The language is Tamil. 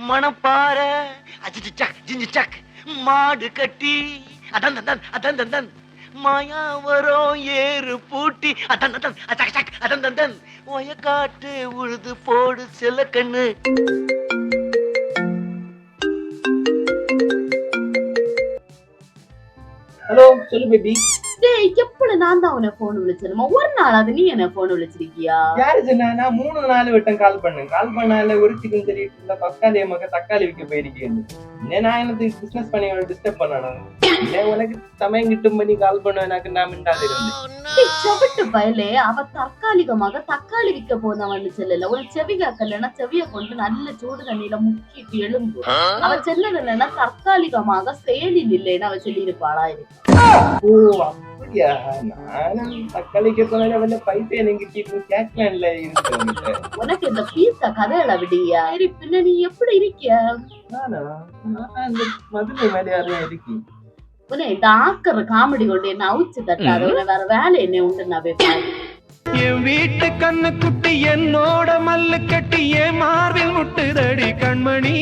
மணப்பாற அஜிச்சக் ஜிஞ்சிச்சக் மாடு கட்டி அதான் அதான் அதான் அதான் மாயா வரும் ஏறு பூட்டி அதான் அதான் அச்சக் சக் அதான் அதான் ஒயக்காட்டு உழுது போடு செல்ல கண்ணு. ஹலோ சொல்லு பேபி. டேய் எப்படி நான் தான் உன்னை போன் விളിச்சேன் ஒரு நாள் அது நீ என்ன போன் விളിச்சிருக்கியா? யாரு சொன்னா? நான் 3-4 வட்டம் கால் பண்ணால ஒரு சிக்கன் தெரியுது தக்காளி மக்க தக்காளி விற்க போயிருக்கேன். நான் எனக்கு பிசினஸ் பண்ணி டிஸ்டர்ப் பண்ணணும். உனக்கு சமயம் கிட்டும் பண்ணி கால் பண்ண எனக்கு நான் மிண்டாது இருந்தேன். செவிட்டு பயலே அவ தற்காலிகமாக தக்காளி விற்க போனவன்னு சொல்லல. ஒரு செவி காக்கலன்னா செவிய கொண்டு நல்ல சூடு தண்ணியில முக்கிட்டு எழும்பு. அவ செல்லது இல்லைன்னா தற்காலிகமாக செயலில் இல்லைன்னு அவ சொல்லி இருப்பாளா இருக்கு. ஓ அப்படியா? நானும் தக்காளிக்கு போனால வல்ல பைசா எனக்கு கேட்கலாம்ல இருக்கு. உனக்கு இந்த பீஸா கதையில விடியா? சரி பின்ன நீ எப்படி இருக்கிய? நானா அந்த மதுரை மேலையாரா இருக்கேன். உன்னை இந்த ஆக்கற காமெடி கொண்டு என்ன அவுச்சு தட்டாத. உன்னை வேற வேலை என்ன உண்டு நான் போய் என் வீட்டு கண்ணு குட்டி என்னோட மல்லு கட்டி என் மார்பில் முட்டுதடி கண்மணி.